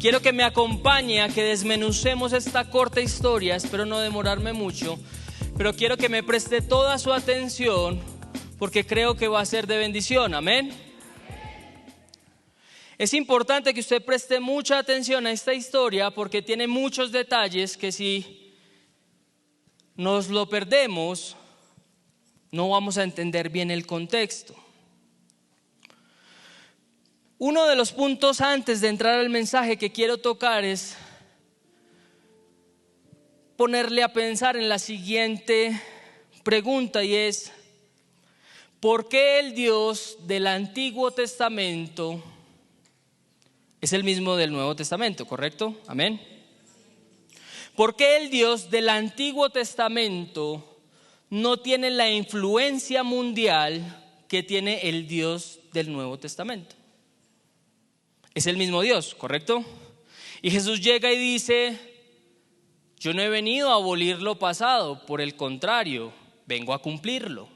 quiero que me acompañe a que desmenucemos esta corta historia. Espero no demorarme mucho, pero quiero que me preste toda su atención porque creo que va a ser de bendición. Amén. Es importante que usted preste mucha atención a esta historia porque tiene muchos detalles que si nos lo perdemos no vamos a entender bien el contexto. Uno de los puntos antes de entrar al mensaje que quiero tocar es ponerle a pensar en la siguiente pregunta, y es: ¿por qué el Dios del Antiguo Testamento es el mismo del Nuevo Testamento? ¿Correcto? Amén. ¿Por qué el Dios del Antiguo Testamento no tiene la influencia mundial que tiene el Dios del Nuevo Testamento? Es el mismo Dios, ¿correcto? Y Jesús llega y dice: yo no he venido a abolir lo pasado, por el contrario, vengo a cumplirlo.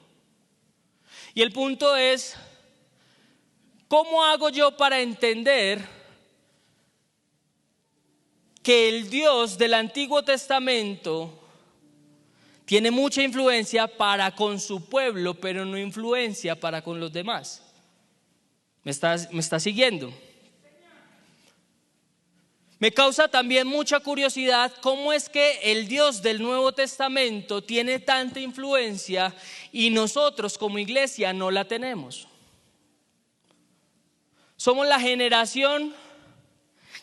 Y el punto es: ¿cómo hago yo para entender que el Dios del Antiguo Testamento tiene mucha influencia para con su pueblo, pero no influencia para con los demás? ¿Me está siguiendo? Me causa también mucha curiosidad cómo es que el Dios del Nuevo Testamento tiene tanta influencia y nosotros como iglesia no la tenemos. Somos la generación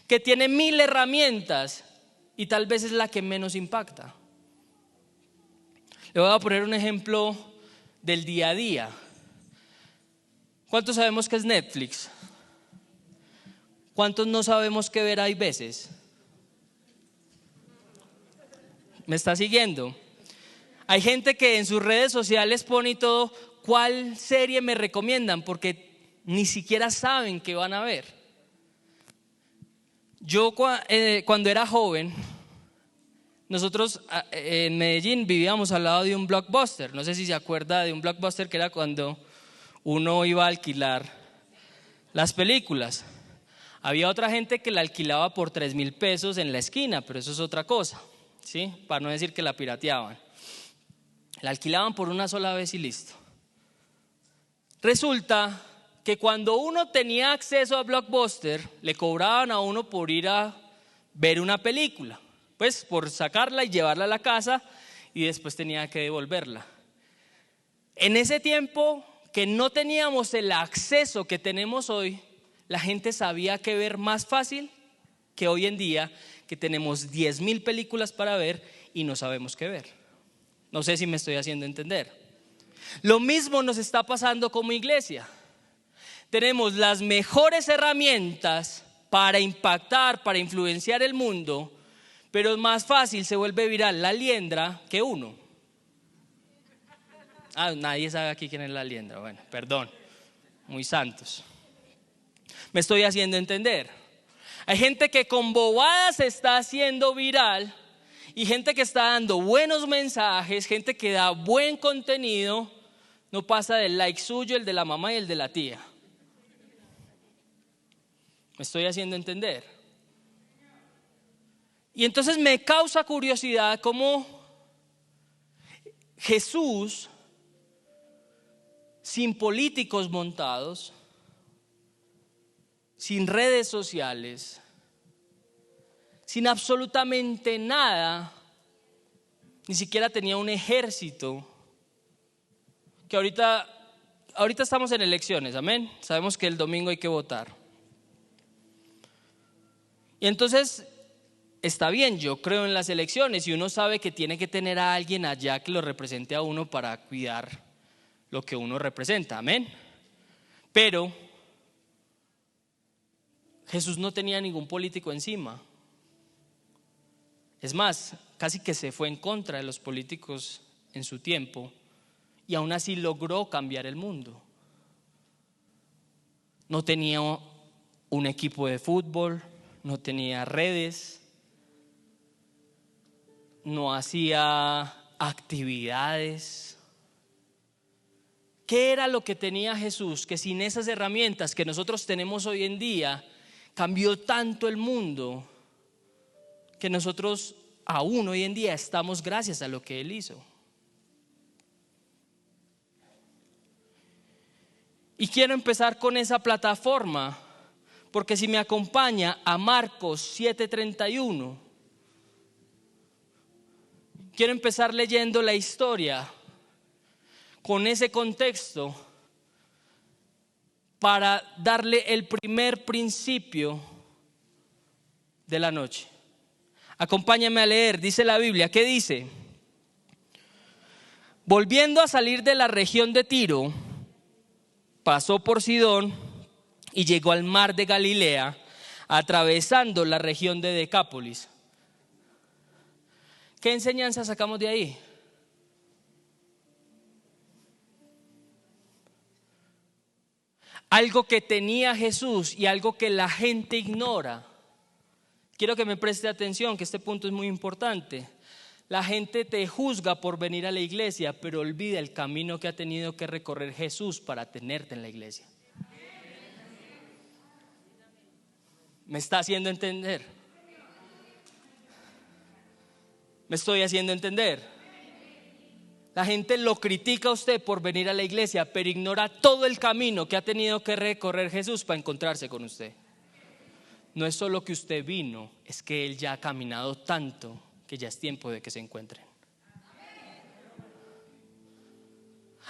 que tiene 1000 herramientas y tal vez es la que menos impacta. Le voy a poner un ejemplo del día a día. ¿Cuántos sabemos qué es Netflix? ¿Cuántos no sabemos qué ver hay veces? ¿Me está siguiendo? Hay gente que en sus redes sociales pone y todo, ¿cuál serie me recomiendan? Porque ni siquiera saben qué van a ver. Yo cuando era joven, nosotros en Medellín vivíamos al lado de un Blockbuster. No sé si se acuerda de un Blockbuster, que era cuando uno iba a alquilar las películas. Había otra gente que la alquilaba por 3,000 pesos en la esquina, pero eso es otra cosa, ¿sí? Para no decir que la pirateaban. La alquilaban por una sola vez y listo. Resulta que cuando uno tenía acceso a Blockbuster, le cobraban a uno por ir a ver una película, pues por sacarla y llevarla a la casa, y después tenía que devolverla. En ese tiempo que no teníamos el acceso que tenemos hoy, la gente sabía qué ver más fácil que hoy en día, que tenemos 10,000 películas para ver y no sabemos qué ver. No sé si me estoy haciendo entender. Lo mismo nos está pasando como iglesia. Tenemos las mejores herramientas para impactar, para influenciar el mundo, pero es más fácil se vuelve viral la liendra que uno. Nadie sabe aquí quién es la liendra. Bueno, perdón, muy santos. Me estoy haciendo entender. Hay gente que con bobadas se está haciendo viral y gente que está dando buenos mensajes, gente que da buen contenido, no pasa del like suyo, el de la mamá y el de la tía. Me estoy haciendo entender. Y entonces me causa curiosidad cómo Jesús, sin políticos montados, sin redes sociales, sin absolutamente nada, ni siquiera tenía un ejército, que ahorita estamos en elecciones, amén. Sabemos que el domingo hay que votar. Y entonces está bien, yo creo en las elecciones y uno sabe que tiene que tener a alguien allá que lo represente a uno para cuidar lo que uno representa, amén. Pero Jesús no tenía ningún político encima. Es más, casi que se fue en contra de los políticos en su tiempo y aún así logró cambiar el mundo. No tenía un equipo de fútbol, no tenía redes, no hacía actividades. ¿Qué era lo que tenía Jesús? Que sin esas herramientas que nosotros tenemos hoy en día, cambió tanto el mundo que nosotros aún hoy en día estamos gracias a lo que Él hizo. Y quiero empezar con esa plataforma, porque si me acompaña a Marcos 7:31, quiero empezar leyendo la historia con ese contexto para darle el primer principio de la noche. Acompáñame a leer, dice la Biblia, ¿qué dice? Volviendo a salir de la región de Tiro, pasó por Sidón y llegó al mar de Galilea, atravesando la región de Decápolis. ¿Qué enseñanza sacamos de ahí? Algo que tenía Jesús y algo que la gente ignora. Quiero que me preste atención, que este punto es muy importante. La gente te juzga por venir a la iglesia, pero olvida el camino que ha tenido que recorrer Jesús para tenerte en la iglesia. ¿Me está haciendo entender? ¿Me estoy haciendo entender? La gente lo critica a usted por venir a la iglesia, pero ignora todo el camino que ha tenido que recorrer Jesús para encontrarse con usted. No es solo que usted vino, es que Él ya ha caminado tanto que ya es tiempo de que se encuentren.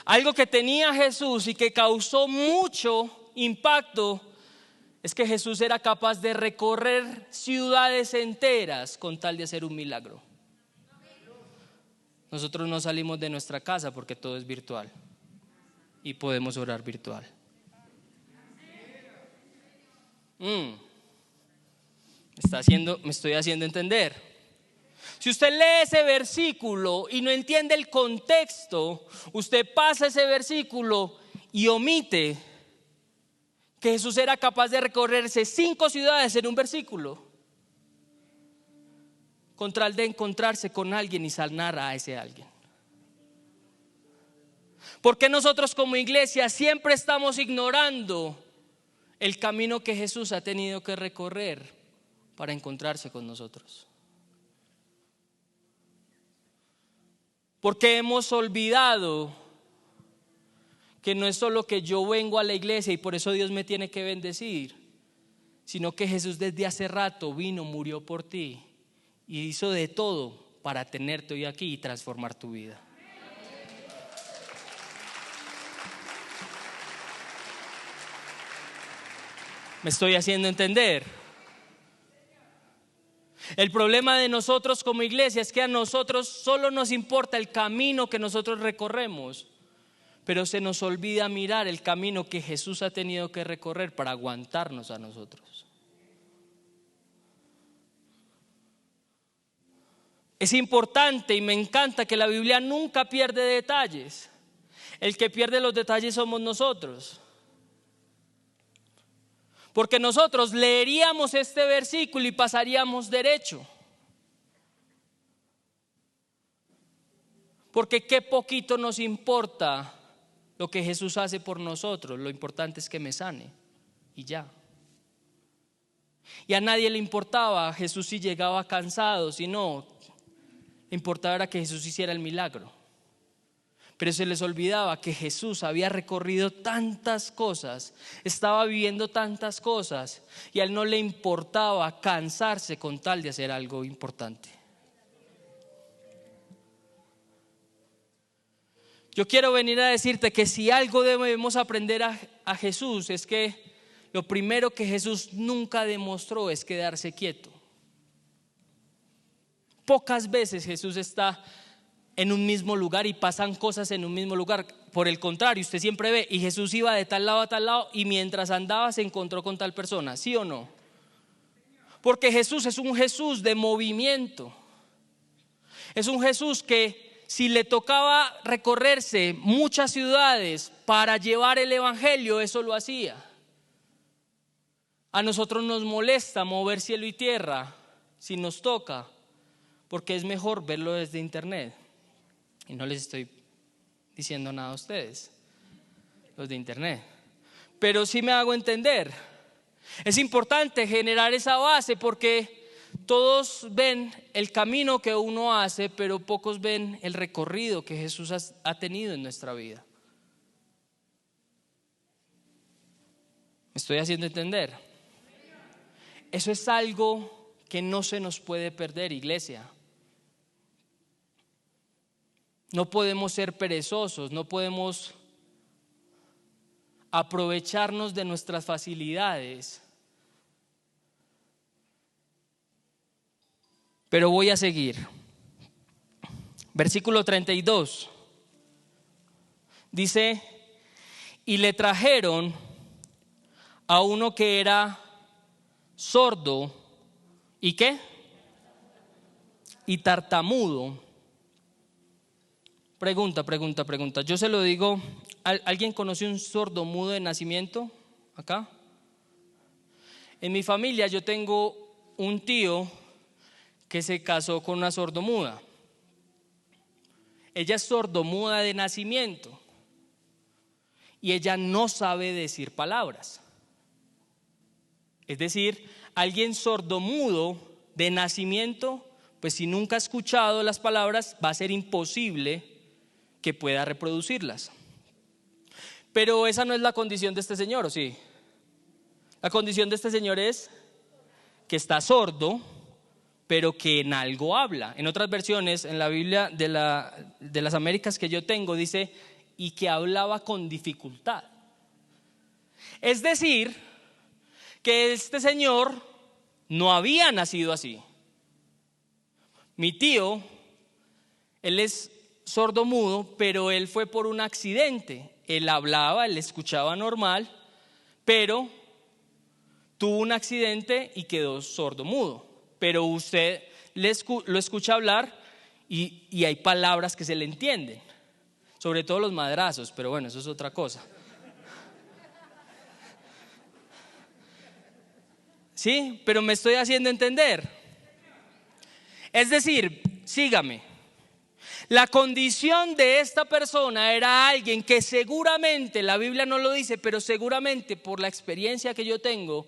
Algo que tenía Jesús y que causó mucho impacto es que Jesús era capaz de recorrer ciudades enteras con tal de hacer un milagro. Nosotros no salimos de nuestra casa porque todo es virtual y podemos orar virtual. Me estoy haciendo entender. Si usted lee ese versículo y no entiende el contexto, usted pasa ese versículo y omite que Jesús era capaz de recorrerse 5 ciudades en un versículo con tal de encontrarse con alguien y sanar a ese alguien. Porque nosotros como iglesia siempre estamos ignorando el camino que Jesús ha tenido que recorrer para encontrarse con nosotros. Porque hemos olvidado que no es solo que yo vengo a la iglesia y por eso Dios me tiene que bendecir, sino que Jesús desde hace rato vino, murió por ti y hizo de todo para tenerte hoy aquí y transformar tu vida. ¿Me estoy haciendo entender? El problema de nosotros como iglesia es que a nosotros solo nos importa el camino que nosotros recorremos, pero se nos olvida mirar el camino que Jesús ha tenido que recorrer para aguantarnos a nosotros. Es importante y me encanta que la Biblia nunca pierde detalles. El que pierde los detalles somos nosotros. Porque nosotros leeríamos este versículo y pasaríamos derecho. Porque qué poquito nos importa lo que Jesús hace por nosotros. Lo importante es que me sane y ya. Y a nadie le importaba a Jesús si llegaba cansado, si no, le importaba era que Jesús hiciera el milagro. Pero se les olvidaba que Jesús había recorrido tantas cosas, estaba viviendo tantas cosas y a él no le importaba cansarse con tal de hacer algo importante. Yo quiero venir a decirte que si algo debemos aprender a Jesús es que lo primero que Jesús nunca demostró es quedarse quieto. Pocas veces Jesús está en un mismo lugar y pasan cosas en un mismo lugar. Por el contrario, usted siempre ve y Jesús iba de tal lado a tal lado y mientras andaba se encontró con tal persona, ¿sí o no? Porque Jesús es un Jesús de movimiento. Es un Jesús que si le tocaba recorrerse muchas ciudades para llevar el evangelio, eso lo hacía. A nosotros nos molesta mover cielo y tierra si nos toca, porque es mejor verlo desde internet. Y no les estoy diciendo nada a ustedes, los de internet. Pero sí me hago entender. Es importante generar esa base porque todos ven el camino que uno hace, pero pocos ven el recorrido que Jesús ha tenido en nuestra vida. ¿Me estoy haciendo entender? Eso es algo que no se nos puede perder, iglesia. No podemos ser perezosos, no podemos aprovecharnos de nuestras facilidades. Pero voy a seguir. Versículo 32. Dice, y le trajeron a uno que era sordo, ¿y qué? Y tartamudo. Pregunta. Yo se lo digo, ¿alguien conoce un sordomudo de nacimiento acá? En mi familia yo tengo un tío que se casó con una sordomuda. Ella es sordomuda de nacimiento y ella no sabe decir palabras. Es decir, alguien sordomudo de nacimiento, pues si nunca ha escuchado las palabras, va a ser imposible que pueda reproducirlas. Pero esa no es la condición de este señor, ¿o sí? La condición de este señor es que está sordo, pero que en algo habla. En otras versiones, en la Biblia de las Américas que yo tengo, dice, y que hablaba con dificultad. Es decir, que este señor no había nacido así. Mi tío, él es sordomudo, pero él fue por un accidente. Él hablaba, él escuchaba normal, pero tuvo un accidente y quedó sordomudo. Pero usted lo escucha hablar y hay palabras que se le entienden, sobre todo los madrazos, pero bueno, eso es otra cosa. ¿Sí? Pero me estoy haciendo entender. Es decir, sígame. La condición de esta persona era alguien que seguramente, la Biblia no lo dice, pero seguramente por la experiencia que yo tengo,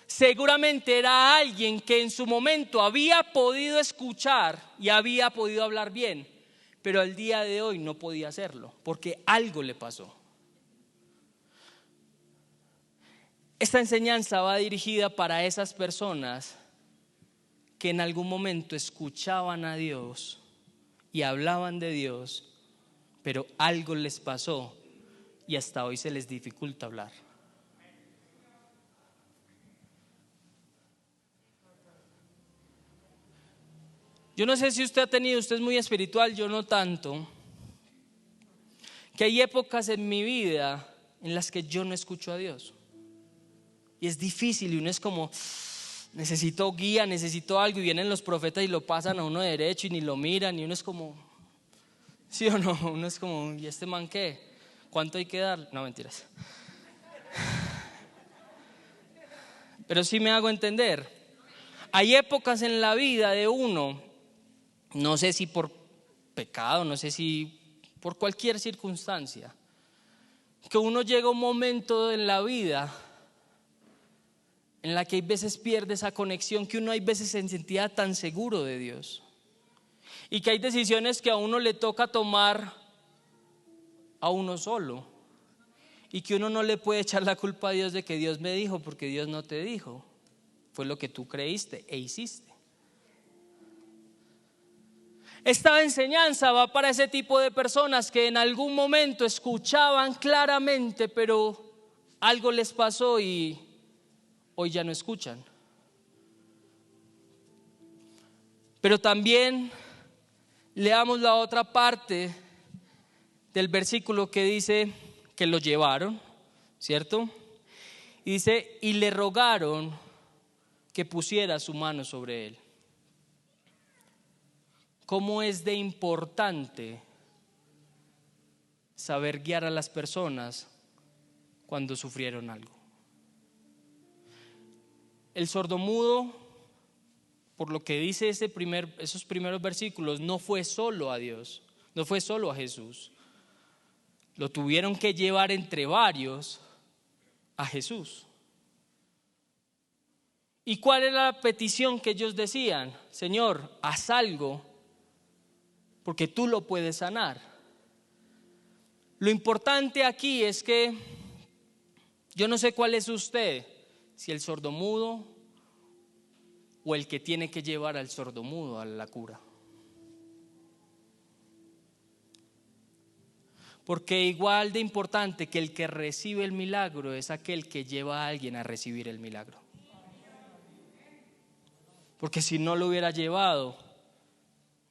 seguramente era alguien que en su momento había podido escuchar y había podido hablar bien, pero al día de hoy no podía hacerlo porque algo le pasó. Esta enseñanza va dirigida para esas personas que en algún momento escuchaban a Dios y hablaban de Dios, pero algo les pasó y hasta hoy se les dificulta hablar. Yo no sé si usted es muy espiritual, yo no tanto, que hay épocas en mi vida en las que yo no escucho a Dios. Y es difícil y uno es como, necesito guía, necesito algo, y vienen los profetas y lo pasan a uno derecho y ni lo miran, y uno es como, ¿sí o no? Uno es como, ¿y este man qué? ¿Cuánto hay que dar? No, mentiras. Pero sí me hago entender. Hay épocas en la vida de uno, no sé si por pecado, no sé si por cualquier circunstancia, que uno llega a un momento en la vida en la que hay veces pierde esa conexión, que uno hay veces se sentía tan seguro de Dios y que hay decisiones que a uno le toca tomar a uno solo y que uno no le puede echar la culpa a Dios de que Dios me dijo, porque Dios no te dijo, fue lo que tú creíste e hiciste. Esta enseñanza va para ese tipo de personas que en algún momento escuchaban claramente, pero algo les pasó y hoy ya no escuchan. Pero también leamos la otra parte del versículo que dice que lo llevaron, ¿cierto? Y dice, y le rogaron que pusiera su mano sobre él. ¿Cómo es de importante saber guiar a las personas cuando sufrieron algo? El sordomudo, por lo que dice esos primeros versículos, no fue solo a Dios, no fue solo a Jesús. Lo tuvieron que llevar entre varios a Jesús. ¿Y cuál era la petición que ellos decían? Señor, haz algo, porque tú lo puedes sanar. Lo importante aquí es que yo no sé cuál es usted, si el sordomudo o el que tiene que llevar al sordomudo a la cura. Porque igual de importante que el que recibe el milagro es aquel que lleva a alguien a recibir el milagro. Porque si no lo hubiera llevado,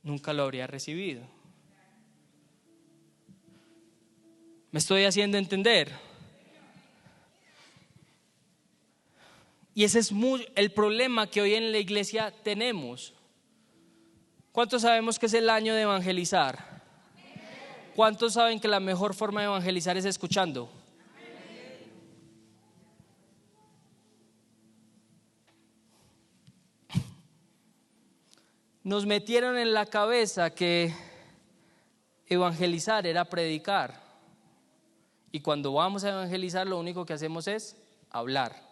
nunca lo habría recibido. ¿Me estoy haciendo entender? Y ese es el problema que hoy en la iglesia tenemos. ¿Cuántos sabemos que es el año de evangelizar? ¿Cuántos saben que la mejor forma de evangelizar es escuchando? Nos metieron en la cabeza que evangelizar era predicar. Y cuando vamos a evangelizar, lo único que hacemos es hablar.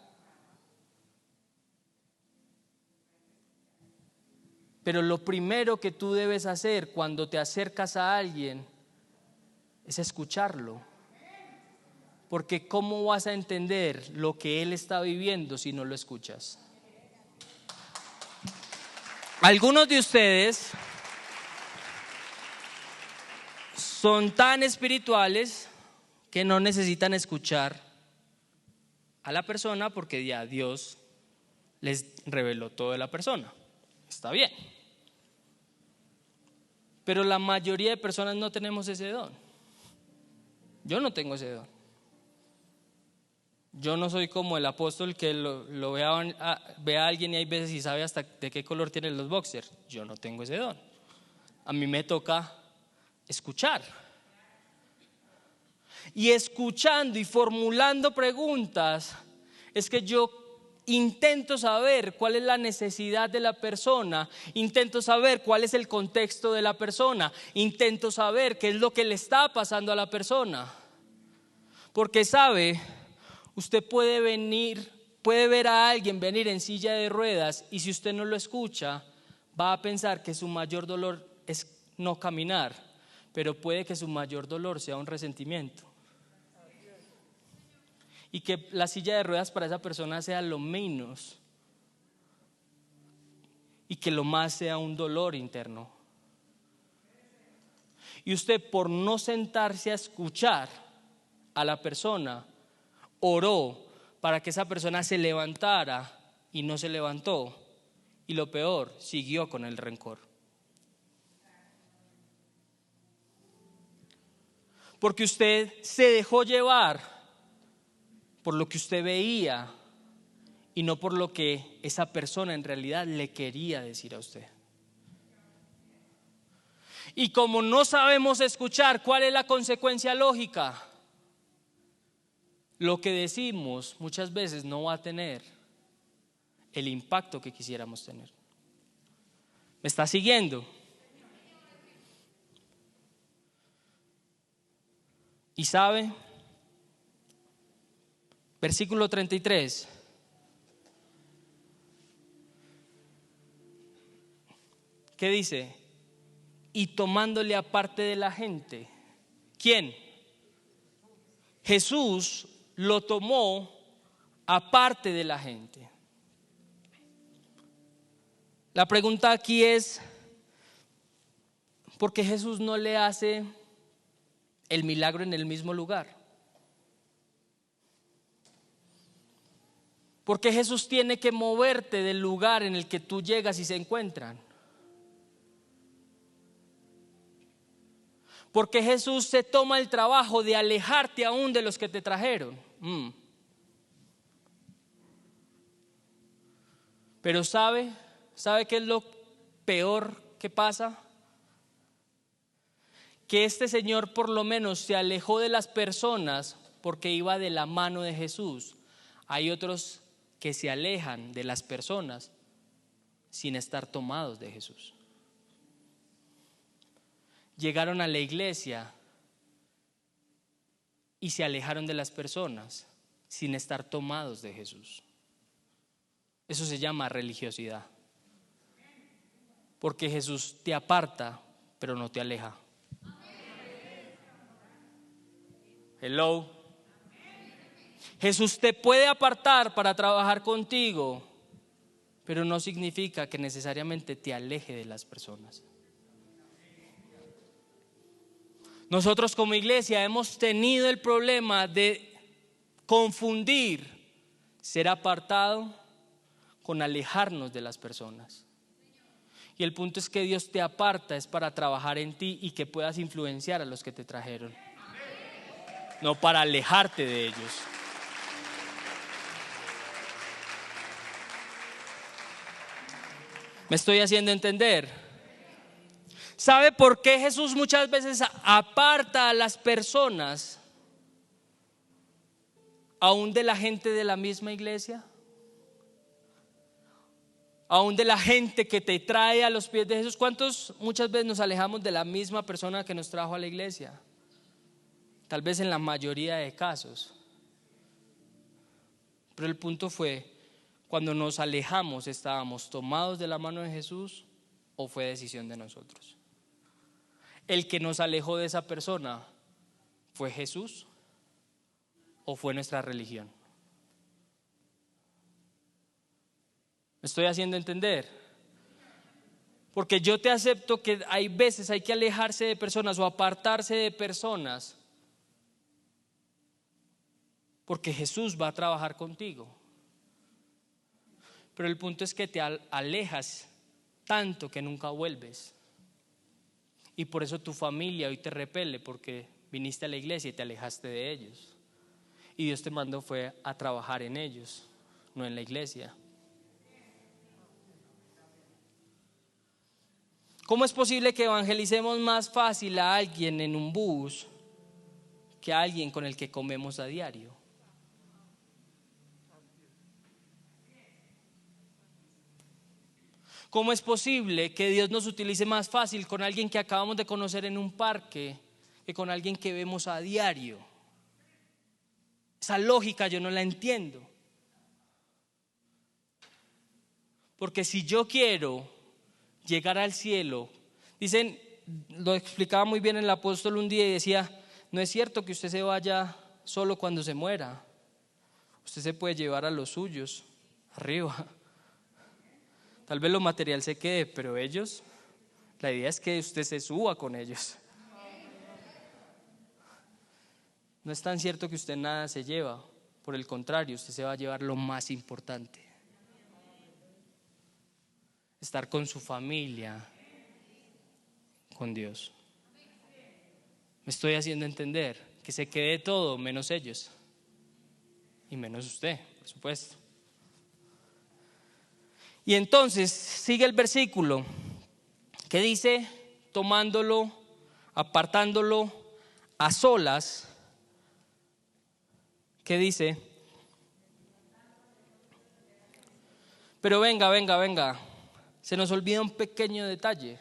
Pero lo primero que tú debes hacer cuando te acercas a alguien es escucharlo. Porque ¿cómo vas a entender lo que él está viviendo si no lo escuchas? Algunos de ustedes son tan espirituales que no necesitan escuchar a la persona porque ya Dios les reveló todo de la persona. Está bien. Pero la mayoría de personas no tenemos ese don. Yo no tengo ese don. Yo no soy como el apóstol que lo ve a alguien y hay veces y sabe hasta de qué color tienen los boxers. Yo no tengo ese don. A mí me toca escuchar. Y escuchando y formulando preguntas es que yo intento saber cuál es la necesidad de la persona, intento saber cuál es el contexto de la persona, intento saber qué es lo que le está pasando a la persona. Porque sabe, usted puede ver a alguien venir en silla de ruedas y si usted no lo escucha, va a pensar que su mayor dolor es no caminar, pero puede que su mayor dolor sea un resentimiento. Y que la silla de ruedas para esa persona sea lo menos y que lo más sea un dolor interno. Y usted, por no sentarse a escuchar a la persona, oró para que esa persona se levantara y no se levantó. Y lo peor, siguió con el rencor. Porque usted se dejó llevar por lo que usted veía y no por lo que esa persona en realidad le quería decir a usted. Y como no sabemos escuchar, ¿cuál es la consecuencia lógica? Lo que decimos muchas veces no va a tener el impacto que quisiéramos tener. ¿Me está siguiendo? Y sabe, versículo 33. ¿Qué dice? Y tomándole aparte de la gente. ¿Quién? Jesús lo tomó aparte de la gente. La pregunta aquí es, ¿por qué Jesús no le hace el milagro en el mismo lugar? ¿Por qué Jesús tiene que moverte del lugar en el que tú llegas y se encuentran? ¿Por qué Jesús se toma el trabajo de alejarte aún de los que te trajeron? Pero ¿sabe qué es lo peor que pasa? Que este Señor por lo menos se alejó de las personas porque iba de la mano de Jesús. Hay otros que se alejan de las personas sin estar tomados de Jesús. Llegaron a la iglesia y se alejaron de las personas sin estar tomados de Jesús. Eso se llama religiosidad. Porque Jesús te aparta, pero no te aleja. Hello. Jesús te puede apartar para trabajar contigo, pero no significa que necesariamente te aleje de las personas. Nosotros como iglesia hemos tenido el problema de confundir ser apartado con alejarnos de las personas. Y el punto es que Dios te aparta es para trabajar en ti y que puedas influenciar a los que te trajeron, no para alejarte de ellos. ¿Me estoy haciendo entender? ¿Sabe por qué Jesús muchas veces aparta a las personas, aún de la gente de la misma iglesia? Aún de la gente que te trae a los pies de Jesús. ¿Cuántos muchas veces nos alejamos de la misma persona que nos trajo a la iglesia? Tal vez en la mayoría de casos. Pero el punto fue, cuando nos alejamos, ¿estábamos tomados de la mano de Jesús o fue decisión de nosotros? ¿El que nos alejó de esa persona fue Jesús o fue nuestra religión? ¿Me estoy haciendo entender? Porque yo te acepto que hay veces hay que alejarse de personas o apartarse de personas porque Jesús va a trabajar contigo. Pero el punto es que te alejas tanto que nunca vuelves. Y por eso tu familia hoy te repele, porque viniste a la iglesia y te alejaste de ellos. Y Dios te mandó fue a trabajar en ellos, no en la iglesia. ¿Cómo es posible que evangelicemos más fácil a alguien en un bus que a alguien con el que comemos a diario? ¿Cómo es posible que Dios nos utilice más fácil con alguien que acabamos de conocer en un parque que con alguien que vemos a diario? Esa lógica yo no la entiendo. Porque si yo quiero llegar al cielo, dicen, lo explicaba muy bien el apóstol un día y decía, no es cierto que usted se vaya solo cuando se muera. Usted se puede llevar a los suyos arriba. Tal vez lo material se quede, pero ellos, la idea es que usted se suba con ellos. No es tan cierto que usted nada se lleva, por el contrario, usted se va a llevar lo más importante: estar con su familia, con Dios. Me estoy haciendo entender, que se quede todo menos ellos y menos usted, por supuesto. Y entonces sigue el versículo que dice, tomándolo, apartándolo a solas, que dice, pero venga, se nos olvida un pequeño detalle,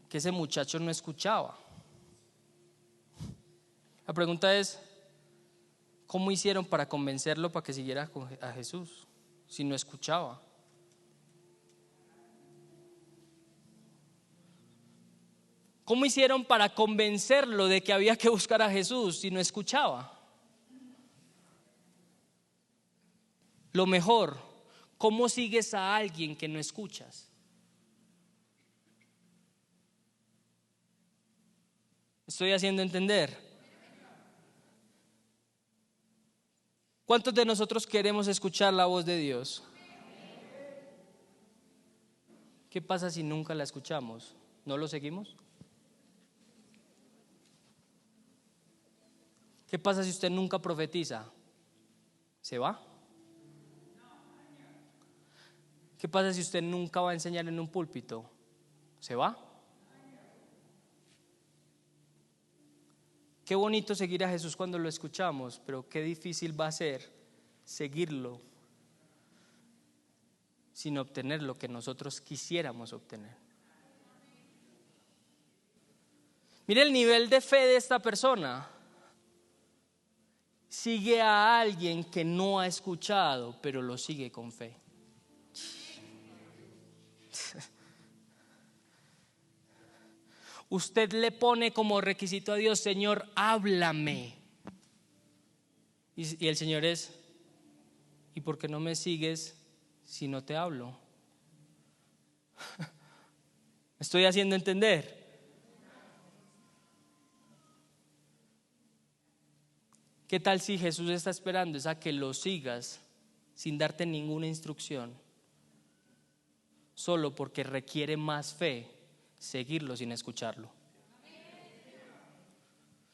que ese muchacho no escuchaba. La pregunta es, ¿cómo hicieron para convencerlo para que siguiera a Jesús si no escuchaba? ¿Cómo hicieron para convencerlo de que había que buscar a Jesús si no escuchaba? Lo mejor, ¿cómo sigues a alguien que no escuchas? ¿Estoy haciendo entender? ¿Cuántos de nosotros queremos escuchar la voz de Dios? ¿Qué pasa si nunca la escuchamos? ¿No lo seguimos? ¿Qué pasa si usted nunca profetiza? ¿Se va? ¿Qué pasa si usted nunca va a enseñar en un púlpito? ¿Se va? Qué bonito seguir a Jesús cuando lo escuchamos, pero qué difícil va a ser seguirlo sin obtener lo que nosotros quisiéramos obtener. Mire el nivel de fe de esta persona. sigue a alguien que no ha escuchado, pero lo sigue con fe. Usted le pone como requisito a Dios: Señor, háblame. Y el Señor es: ¿y por qué no me sigues si no te hablo? ¿Me estoy haciendo entender? ¿Qué tal si Jesús está esperando es a que lo sigas sin darte ninguna instrucción, solo porque requiere más fe seguirlo sin escucharlo?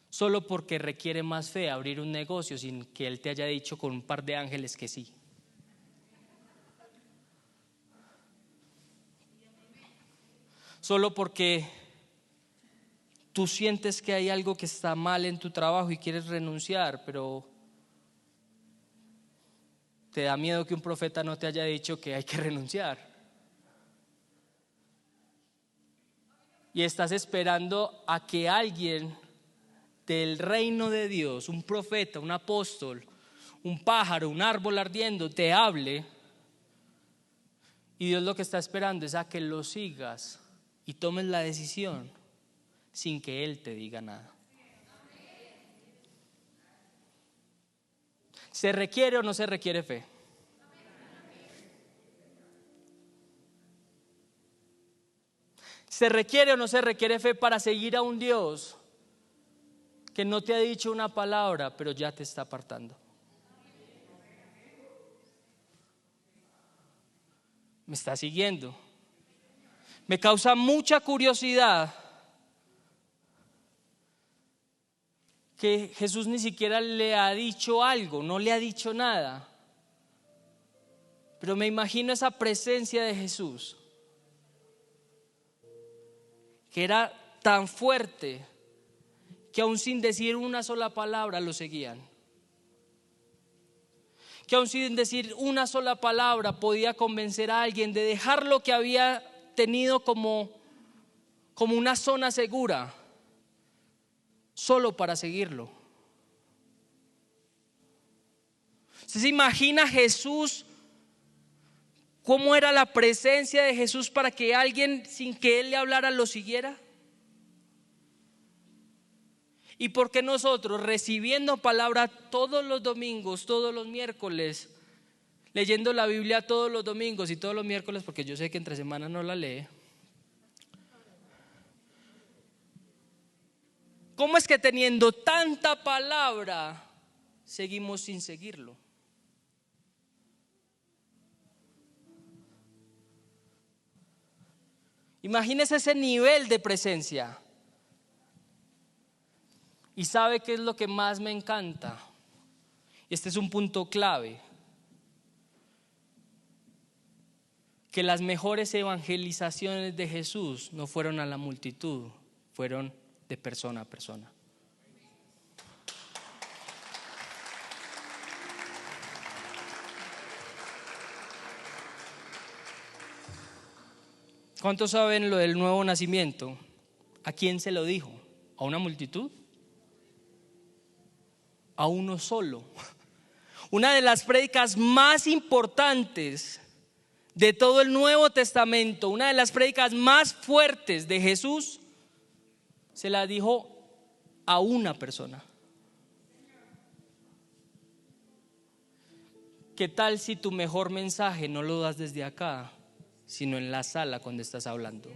Solo porque requiere más fe abrir un negocio sin que Él te haya dicho con un par de ángeles que sí. Solo porque tú sientes que hay algo que está mal en tu trabajo y quieres renunciar, pero te da miedo que un profeta no te haya dicho que hay que renunciar. Y estás esperando a que alguien del reino de Dios, un profeta, un apóstol, un pájaro, un árbol ardiendo, te hable. Y Dios lo que está esperando es a que lo sigas y tomes la decisión sin que Él te diga nada. ¿Se requiere o no se requiere fe? ¿Se requiere o no se requiere fe para seguir a un Dios que no te ha dicho una palabra, pero ya te está apartando? ¿Me está siguiendo? Me causa mucha curiosidad que Jesús ni siquiera le ha dicho algo, no le ha dicho nada. Pero me imagino esa presencia de Jesús, que era tan fuerte que aún sin decir una sola palabra lo seguían. Que aún sin decir una sola palabra podía convencer a alguien de dejar lo que había tenido como una zona segura, solo para seguirlo. ¿Usted se imagina Jesús? ¿Cómo era la presencia de Jesús para que alguien sin que Él le hablara lo siguiera? ¿Y por qué nosotros, recibiendo palabra todos los domingos, todos los miércoles, leyendo la Biblia todos los domingos y todos los miércoles, porque yo sé que entre semana no la lee, cómo es que teniendo tanta palabra seguimos sin seguirlo? Imagínese ese nivel de presencia. Y ¿sabe qué es lo que más me encanta? Este es un punto clave. Que las mejores evangelizaciones de Jesús no fueron a la multitud, fueron de persona a persona. ¿Cuántos saben lo del nuevo nacimiento? ¿A quién se lo dijo? ¿A una multitud? A uno solo. Una de las prédicas más importantes de todo el Nuevo Testamento, una de las prédicas más fuertes de Jesús, se la dijo a una persona. ¿Qué tal si tu mejor mensaje no lo das desde acá, sino en la sala cuando estás hablando?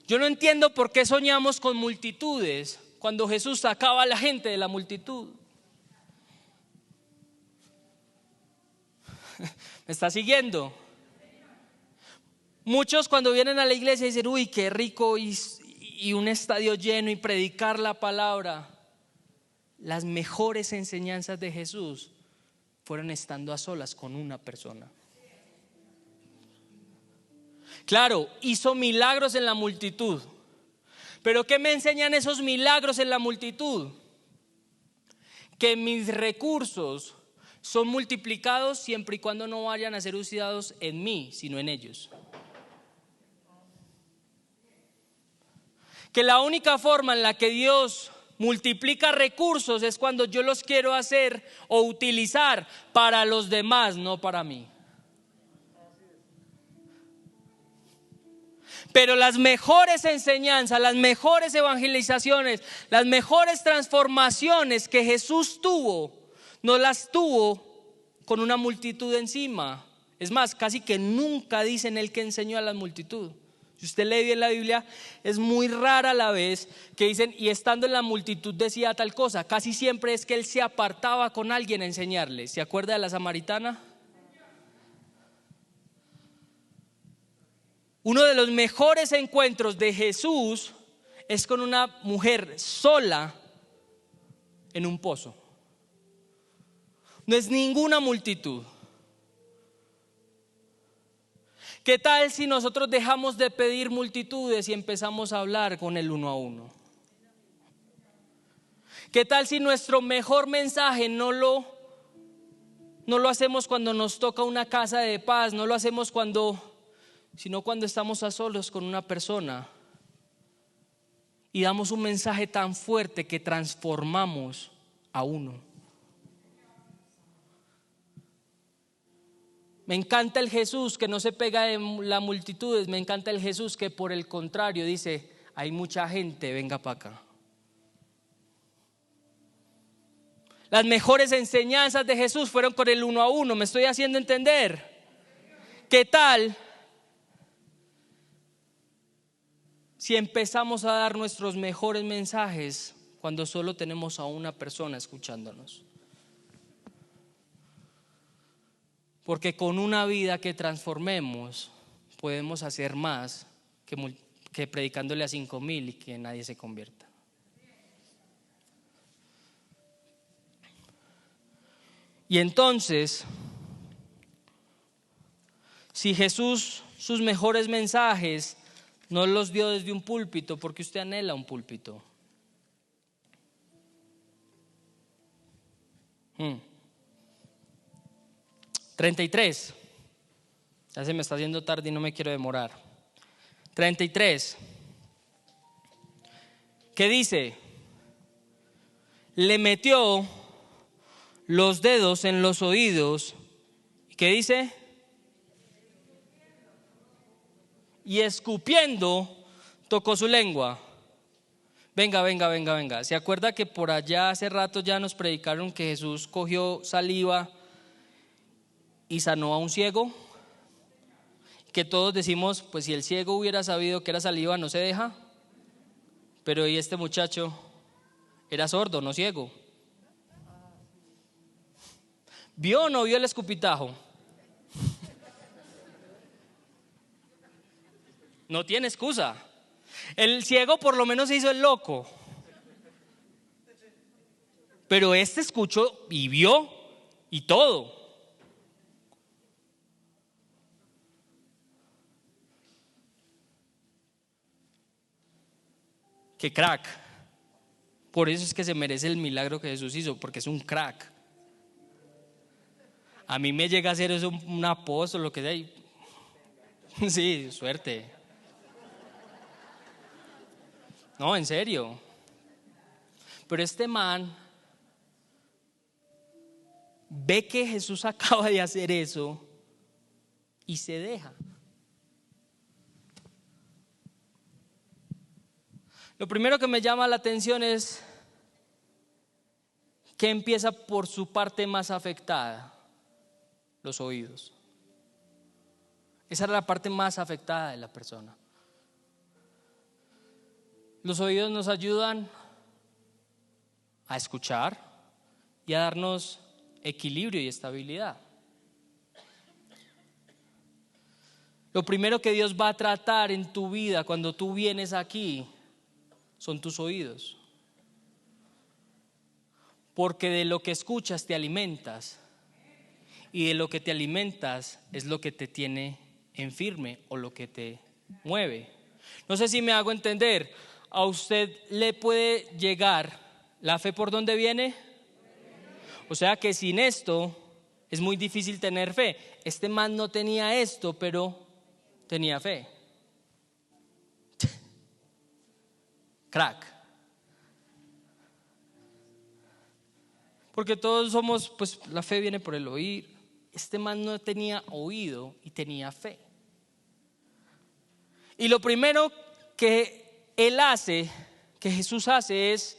Yo no entiendo por qué soñamos con multitudes cuando Jesús sacaba a la gente de la multitud. ¿Me está siguiendo? Muchos cuando vienen a la iglesia dicen: uy, qué rico y un estadio lleno y predicar la palabra. Las mejores enseñanzas de Jesús fueron estando a solas con una persona. Claro, hizo milagros en la multitud, pero ¿qué me enseñan esos milagros en la multitud? Que mis recursos son multiplicados siempre y cuando no vayan a ser usados en mí, sino en ellos. que la única forma en la que Dios multiplica recursos es cuando yo los quiero hacer o utilizar para los demás, no para mí. Pero las mejores enseñanzas, las mejores evangelizaciones, las mejores transformaciones que Jesús tuvo, no las tuvo con una multitud encima. Es más, casi que nunca dicen Él que enseñó a la multitud. Si usted lee bien la Biblia, es muy rara la vez que dicen y estando en la multitud decía tal cosa. Casi siempre es que Él se apartaba con alguien a enseñarle. ¿Se acuerda de la samaritana? Uno de los mejores encuentros de Jesús es con una mujer sola en un pozo. No es ninguna multitud. ¿Qué tal si nosotros dejamos de pedir multitudes y empezamos a hablar con el uno a uno? ¿Qué tal si nuestro mejor mensaje no lo hacemos cuando nos toca una casa de paz, no lo hacemos sino cuando estamos a solos con una persona y damos un mensaje tan fuerte que transformamos a uno? Me encanta el Jesús que no se pega en las multitudes, me encanta el Jesús que por el contrario dice, hay mucha gente, venga para acá. Las mejores enseñanzas de Jesús fueron con el uno a uno, ¿me estoy haciendo entender? ¿Qué tal si empezamos a dar nuestros mejores mensajes cuando solo tenemos a una persona escuchándonos? Porque con una vida que transformemos podemos hacer más que predicándole a 5,000 y que nadie se convierta. Y entonces, si Jesús sus mejores mensajes no los dio desde un púlpito, porque usted anhela un púlpito. 33. Ya se me está haciendo tarde y no me quiero demorar. 33. ¿Qué dice? Le metió los dedos en los oídos. ¿Qué dice? Y escupiendo tocó su lengua. Venga. ¿Se acuerda que por allá hace rato ya nos predicaron que Jesús cogió saliva y sanó a un ciego? Que todos decimos, pues si el ciego hubiera sabido que era saliva no se deja. Pero y este muchacho era sordo, no ciego. ¿Vio o no vio el escupitajo? No tiene excusa. El ciego por lo menos se hizo el loco. Pero este escuchó y vio y todo. ¡Qué crack! Por eso es que se merece el milagro que Jesús hizo, porque es un crack. A mí me llega a ser eso un apóstol, lo que sea. Sí, suerte. No, en serio. Pero este man ve que Jesús acaba de hacer eso y se deja. Lo primero que me llama la atención es que empieza por su parte más afectada, los oídos. Esa era la parte más afectada de la persona. Los oídos nos ayudan a escuchar y a darnos equilibrio y estabilidad. Lo primero que Dios va a tratar en tu vida cuando tú vienes aquí son tus oídos. Porque de lo que escuchas te alimentas. Y de lo que te alimentas es lo que te tiene en firme o lo que te mueve. No sé si me hago entender. ¿A usted le puede llegar la fe por dónde viene? O sea que sin esto es muy difícil tener fe. Este man no tenía esto, pero tenía fe. crack. Porque todos somos, pues la fe viene por el oír. Este man no tenía oído y tenía fe. Y lo primero que él hace, que Jesús hace, es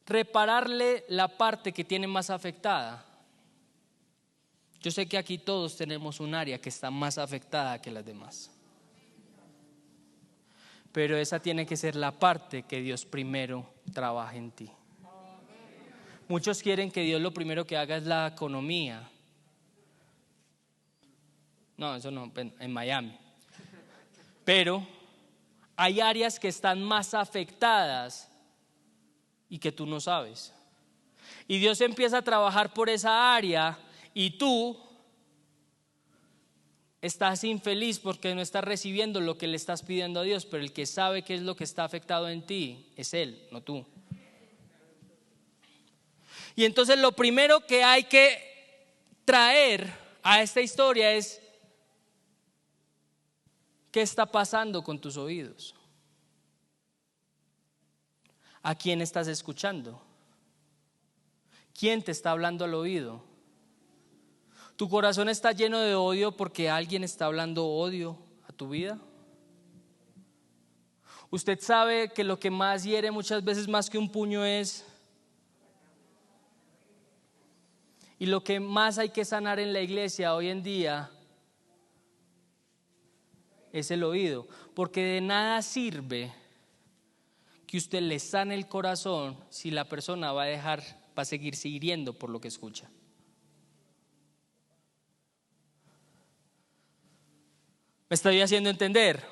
repararle la parte que tiene más afectada. Yo sé que aquí todos tenemos un área que está más afectada que las demás, pero esa tiene que ser la parte que Dios primero trabaje en ti. Muchos quieren que Dios lo primero que haga es la economía. No, eso no, en Miami. Pero hay áreas que están más afectadas y que tú no sabes. Y Dios empieza a trabajar por esa área y tú estás infeliz porque no estás recibiendo lo que le estás pidiendo a Dios, pero el que sabe qué es lo que está afectado en ti es Él, no tú. Y entonces lo primero que hay que traer a esta historia es: ¿qué está pasando con tus oídos? ¿A quién estás escuchando? ¿Quién te está hablando al oído? ¿Tu corazón está lleno de odio porque alguien está hablando odio a tu vida? Usted sabe que lo que más hiere muchas veces más que un puño es, y lo que más hay que sanar en la iglesia hoy en día es el oído, porque de nada sirve que usted le sane el corazón si la persona va a seguirse hiriendo por lo que escucha. ¿Me estoy haciendo entender?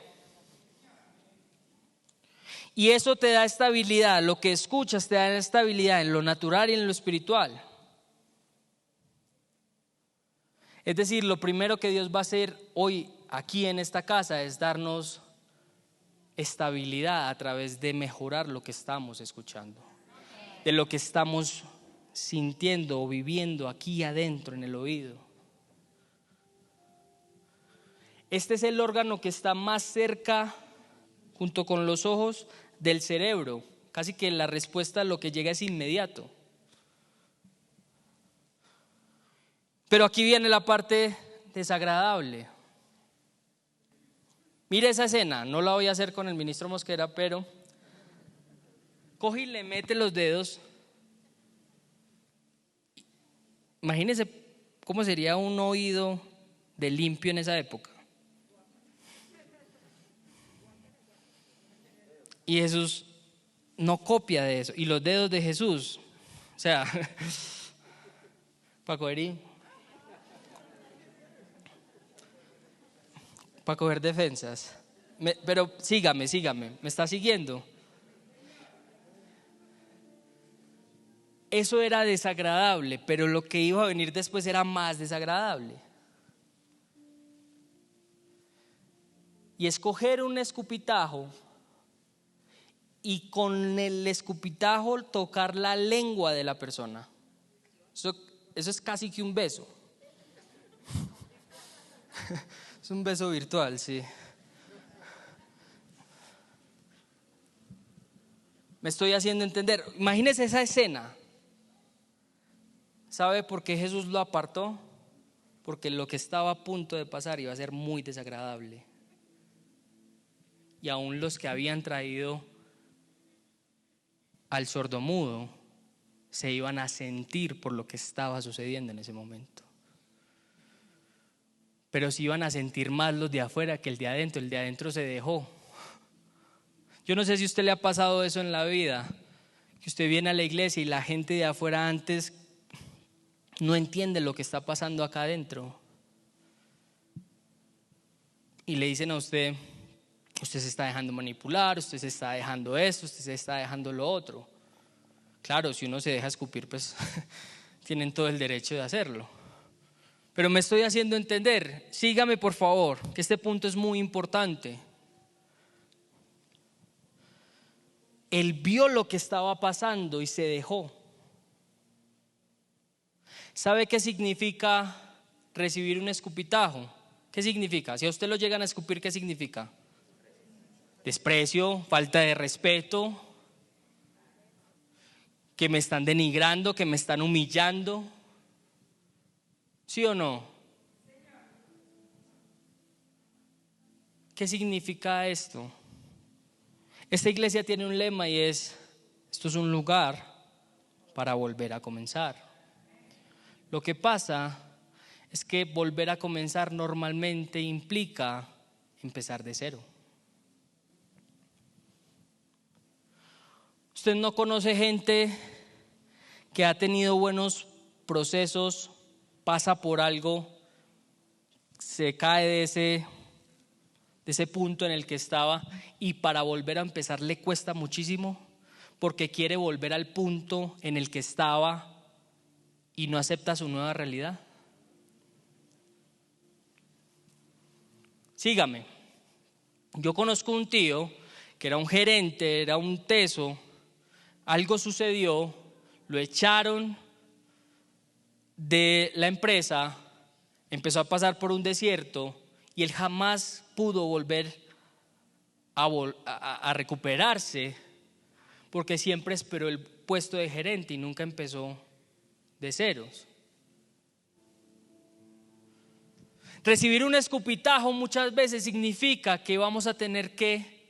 Y eso te da estabilidad, lo que escuchas te da estabilidad en lo natural y en lo espiritual. Es decir, lo primero que Dios va a hacer hoy aquí en esta casa es darnos estabilidad a través de mejorar lo que estamos escuchando, de lo que estamos sintiendo o viviendo aquí adentro en el oído. Este es el órgano que está más cerca, junto con los ojos, del cerebro. Casi que la respuesta a lo que llega es inmediato. Pero aquí viene la parte desagradable. Mire esa escena, no la voy a hacer con el ministro Mosquera, pero coge y le mete los dedos. Imagínense cómo sería un oído de limpio en esa época. Y Jesús no copia de eso. Y los dedos de Jesús, o sea, para coger defensas. Pero sígame, ¿me está siguiendo? Eso era desagradable, pero lo que iba a venir después era más desagradable. Y escoger un escupitajo y con el escupitajo tocar la lengua de la persona. Eso es casi que un beso. Es un beso virtual, sí. Me estoy haciendo entender. Imagínese esa escena. ¿Sabe por qué Jesús lo apartó? Porque lo que estaba a punto de pasar iba a ser muy desagradable. Y aún los que habían traído al sordomudo se iban a sentir por lo que estaba sucediendo en ese momento. Pero se iban a sentir más los de afuera que el de adentro. El de adentro se dejó. Yo no sé si a usted le ha pasado eso en la vida, que usted viene a la iglesia y la gente de afuera antes no entiende lo que está pasando acá adentro. Y le dicen a usted: usted se está dejando manipular, usted se está dejando esto, usted se está dejando lo otro. Claro, si uno se deja escupir, pues tienen todo el derecho de hacerlo. Pero me estoy haciendo entender. Sígame por favor, que este punto es muy importante. Él vio lo que estaba pasando y se dejó. ¿Sabe qué significa recibir un escupitajo? ¿Qué significa? Si a usted lo llegan a escupir, ¿qué significa? desprecio, falta de respeto, que me están denigrando, que me están humillando. ¿Sí o no? ¿Qué significa esto? Esta iglesia tiene un lema y es: esto es un lugar para volver a comenzar. Lo que pasa es que volver a comenzar normalmente implica empezar de cero. Usted no conoce gente que ha tenido buenos procesos, pasa por algo, se cae de ese punto en el que estaba y para volver a empezar le cuesta muchísimo porque quiere volver al punto en el que estaba y no acepta su nueva realidad. Sígame. Yo conozco un tío que era un gerente, era un teso. Algo sucedió, lo echaron de la empresa, empezó a pasar por un desierto y él jamás pudo volver a recuperarse porque siempre esperó el puesto de gerente y nunca empezó de ceros. Recibir un escupitajo muchas veces significa que vamos a tener que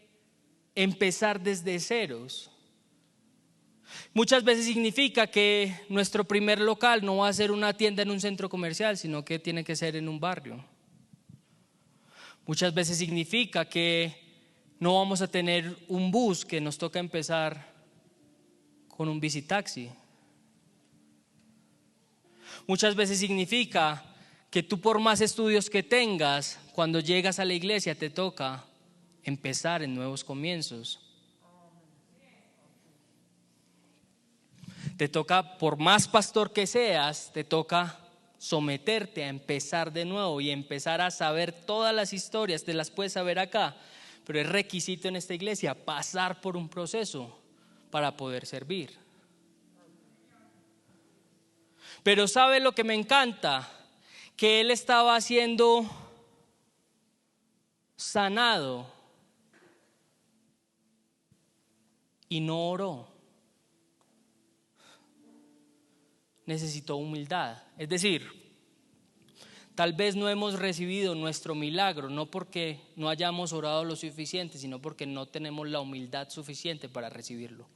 empezar desde ceros. Muchas veces significa que nuestro primer local no va a ser una tienda en un centro comercial, sino que tiene que ser en un barrio. Muchas veces significa que no vamos a tener un bus, que nos toca empezar con un bicitaxi. Muchas veces significa que tú, por más estudios que tengas, cuando llegas a la iglesia te toca empezar en nuevos comienzos. Te toca, por más pastor que seas, te toca someterte a empezar de nuevo y empezar a saber todas las historias. Te las puedes saber acá, pero es requisito en esta iglesia pasar por un proceso para poder servir. Pero ¿sabe lo que me encanta? Que él estaba siendo sanado y no oró. Necesitó humildad. Es decir, tal vez no hemos recibido nuestro milagro, no porque no hayamos orado lo suficiente, sino porque no tenemos la humildad suficiente para recibirlo.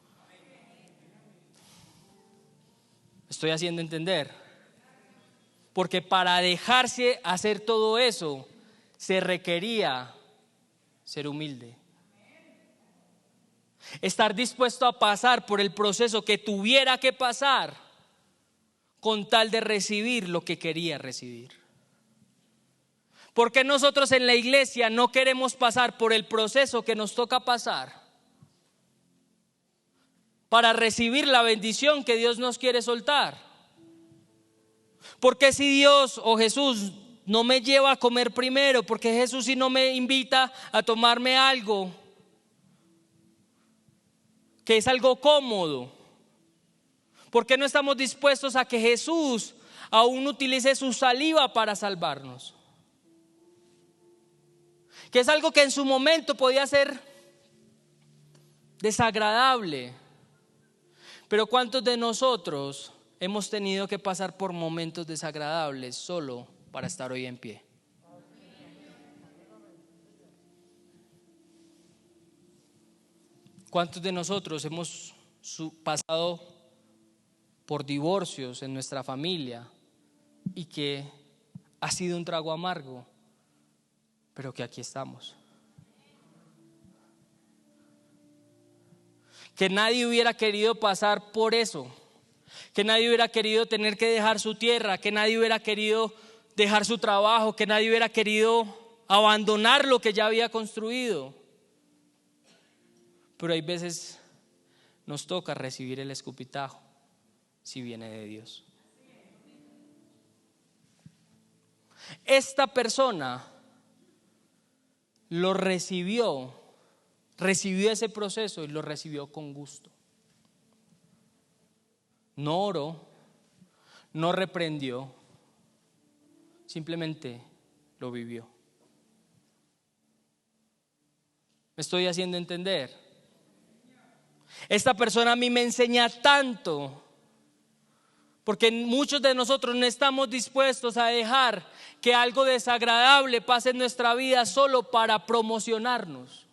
¿Estoy haciendo entender? Porque para dejarse hacer todo eso se requería ser humilde. Estar dispuesto a pasar por el proceso que tuviera que pasar con tal de recibir lo que quería recibir. ¿Por qué nosotros en la iglesia no queremos pasar por el proceso que nos toca pasar para recibir la bendición que Dios nos quiere soltar? ¿Por qué si Dios o Jesús no me lleva a comer primero? ¿Por qué Jesús si no me invita a tomarme algo que es algo cómodo? ¿Por qué no estamos dispuestos a que Jesús aún utilice su saliva para salvarnos? Que es algo que en su momento podía ser desagradable. Pero ¿cuántos de nosotros hemos tenido que pasar por momentos desagradables solo para estar hoy en pie? ¿Cuántos de nosotros hemos pasado por divorcios en nuestra familia y que ha sido un trago amargo, pero que aquí estamos? Que nadie hubiera querido pasar por eso, que nadie hubiera querido tener que dejar su tierra, que nadie hubiera querido dejar su trabajo, que nadie hubiera querido abandonar lo que ya había construido. Pero hay veces nos toca recibir el escupitajo si viene de Dios. Esta persona lo recibió ese proceso y lo recibió con gusto. No oró, no reprendió, simplemente lo vivió. ¿Me estoy haciendo entender? Esta persona a mí me enseña tanto, porque muchos de nosotros no estamos dispuestos a dejar que algo desagradable pase en nuestra vida solo para promocionarnos.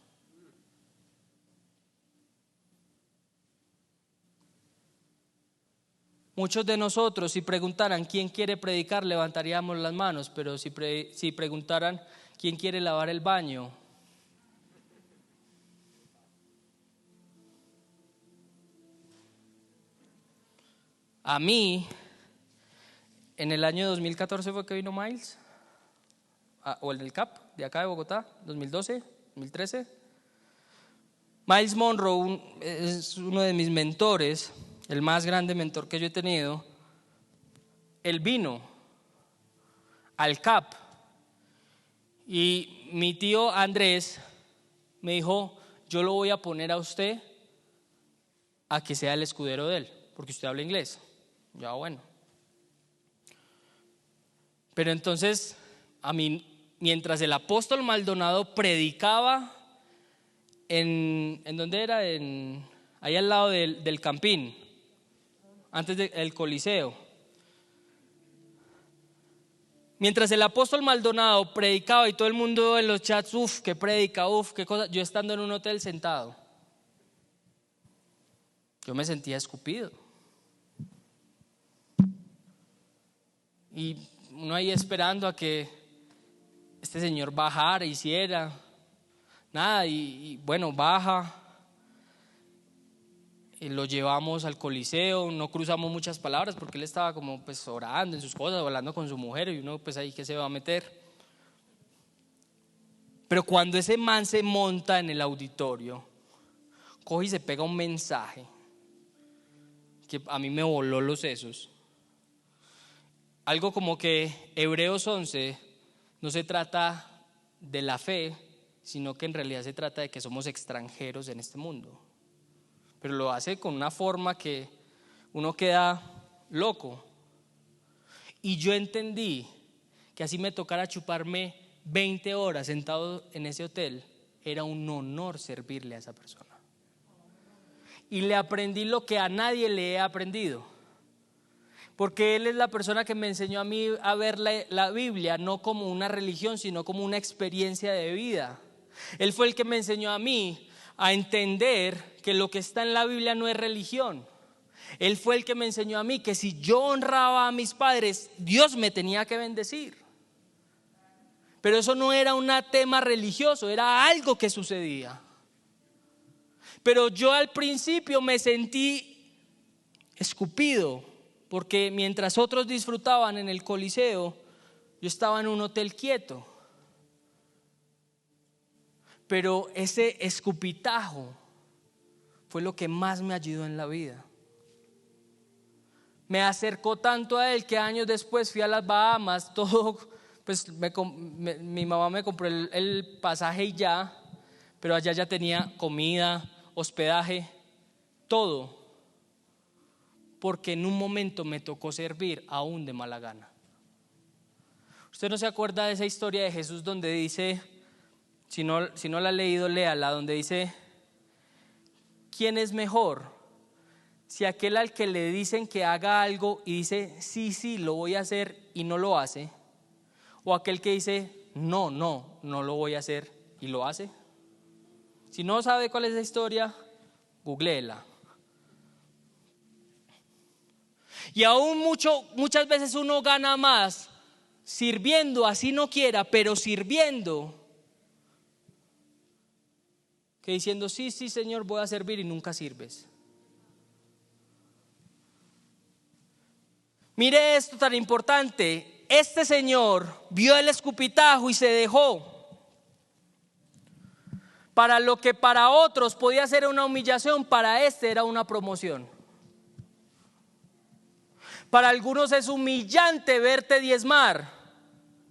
Muchos de nosotros, si preguntaran quién quiere predicar, levantaríamos las manos, pero si preguntaran quién quiere lavar el baño, a mí, en el año 2014 fue que vino Miles, o en el CAP de acá de Bogotá, 2012, 2013. Miles Monroe es uno de mis mentores, el más grande mentor que yo he tenido. Él vino al CAP y mi tío Andrés me dijo: yo lo voy a poner a usted a que sea el escudero de él, porque usted habla inglés. Ya, bueno. Pero entonces, a mí, mientras el apóstol Maldonado predicaba ¿en dónde era? Ahí al lado del Campín, antes del Coliseo. Mientras el apóstol Maldonado predicaba y todo el mundo en los chats, qué predica, qué cosa, yo estando en un hotel sentado, yo me sentía escupido. Y uno ahí esperando a que este señor bajara, hiciera nada, y bueno, baja, y lo llevamos al Coliseo. No cruzamos muchas palabras porque él estaba como pues orando en sus cosas, hablando con su mujer, y uno pues ahí que se va a meter. Pero cuando ese man se monta en el auditorio, coge y se pega un mensaje que a mí me voló los sesos. Algo como que Hebreos 11 no se trata de la fe, sino que en realidad se trata de que somos extranjeros en este mundo. Pero lo hace con una forma que uno queda loco. Y yo entendí que así me tocara chuparme 20 horas sentado en ese hotel, era un honor servirle a esa persona. Y le aprendí lo que a nadie le he aprendido. Porque él es la persona que me enseñó a mí a ver la Biblia no como una religión, sino como una experiencia de vida. Él fue el que me enseñó a mí a entender que lo que está en la Biblia no es religión. Él fue el que me enseñó a mí que si yo honraba a mis padres, Dios me tenía que bendecir. Pero eso no era un tema religioso, era algo que sucedía. Pero yo al principio me sentí escupido, porque mientras otros disfrutaban en el Coliseo, yo estaba en un hotel quieto. Pero ese escupitajo fue lo que más me ayudó en la vida. Me acercó tanto a él que años después fui a las Bahamas, todo, pues mi mamá me compró el pasaje y ya, pero allá ya tenía comida, hospedaje, todo. Porque en un momento me tocó servir aún de mala gana. ¿Usted no se acuerda de esa historia de Jesús donde dice, si no la ha leído, léala, donde dice: ¿quién es mejor? Si aquel al que le dicen que haga algo y dice sí, lo voy a hacer, y no lo hace, o aquel que dice no lo voy a hacer y lo hace. Si no sabe cuál es la historia, googléela. Y aún muchas veces uno gana más sirviendo, así no quiera, pero sirviendo, que diciendo sí Señor, voy a servir, y nunca sirves. Mire esto tan importante: este señor vio el escupitajo y se dejó. Para lo que para otros podía ser una humillación, para este era una promoción. Para algunos es humillante verte diezmar,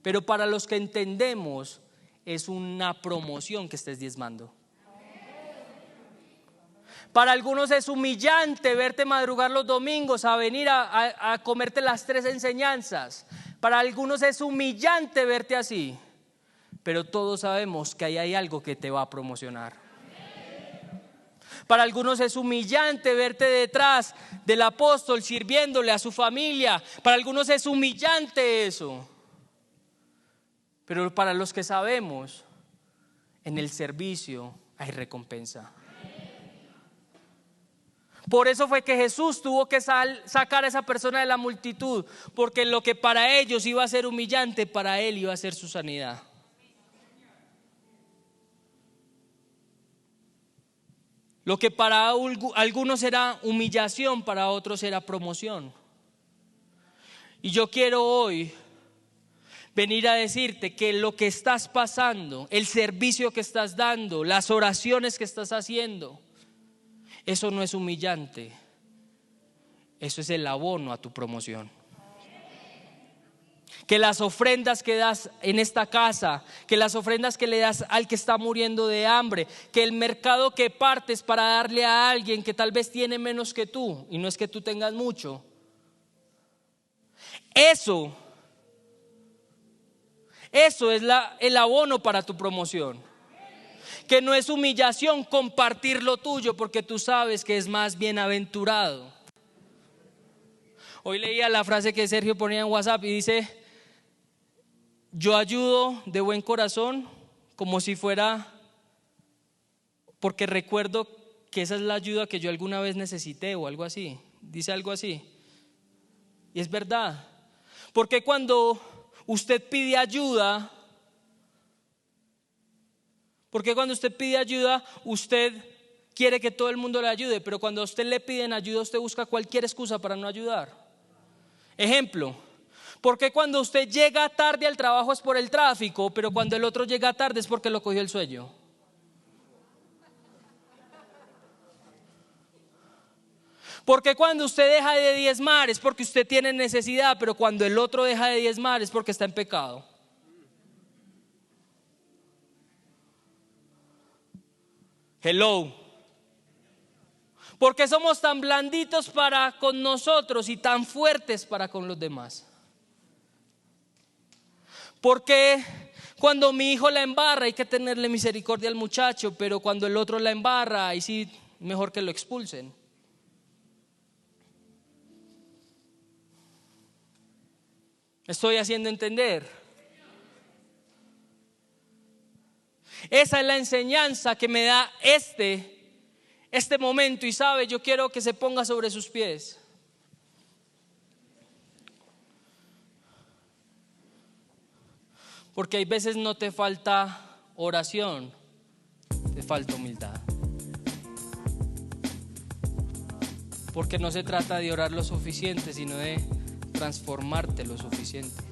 pero para los que entendemos es una promoción que estés diezmando. Para algunos es humillante verte madrugar los domingos a venir a comerte las 3 enseñanzas. Para algunos es humillante verte así, pero todos sabemos que ahí hay algo que te va a promocionar. Para algunos es humillante verte detrás del apóstol sirviéndole a su familia. Para algunos es humillante eso. Pero para los que sabemos, en el servicio hay recompensa. Por eso fue que Jesús tuvo que sacar a esa persona de la multitud, porque lo que para ellos iba a ser humillante, para él iba a ser su sanidad. Lo que para algunos era humillación, para otros era promoción. Y yo quiero hoy venir a decirte que lo que estás pasando, el servicio que estás dando, las oraciones que estás haciendo, eso no es humillante, eso es el abono a tu promoción. Que las ofrendas que das en esta casa, que las ofrendas que le das al que está muriendo de hambre, que el mercado que partes para darle a alguien que tal vez tiene menos que tú, y no es que tú tengas mucho, eso es el abono para tu promoción. Que no es humillación compartir lo tuyo, porque tú sabes que es más bienaventurado. Hoy leía la frase que Sergio ponía en WhatsApp y dice: yo ayudo de buen corazón, como si fuera porque recuerdo que esa es la ayuda que yo alguna vez necesité o algo así. Dice algo así. Y es verdad. Porque cuando usted pide ayuda, usted quiere que todo el mundo le ayude, pero cuando a usted le piden ayuda, usted busca cualquier excusa para no ayudar. Ejemplo, ¿por qué cuando usted llega tarde al trabajo es por el tráfico, pero cuando el otro llega tarde es porque lo cogió el sueño? Porque cuando usted deja de diezmar es porque usted tiene necesidad, pero cuando el otro deja de diezmar es porque está en pecado. Hello. ¿Por qué somos tan blanditos para con nosotros y tan fuertes para con los demás? Porque cuando mi hijo la embarra hay que tenerle misericordia al muchacho, pero cuando el otro la embarra, ahí sí mejor que lo expulsen. ¿Me estoy haciendo entender? Esa es la enseñanza que me da este momento. Y sabe, yo quiero que se ponga sobre sus pies. Porque hay veces no te falta oración, te falta humildad. Porque no se trata de orar lo suficiente, sino de transformarte lo suficiente.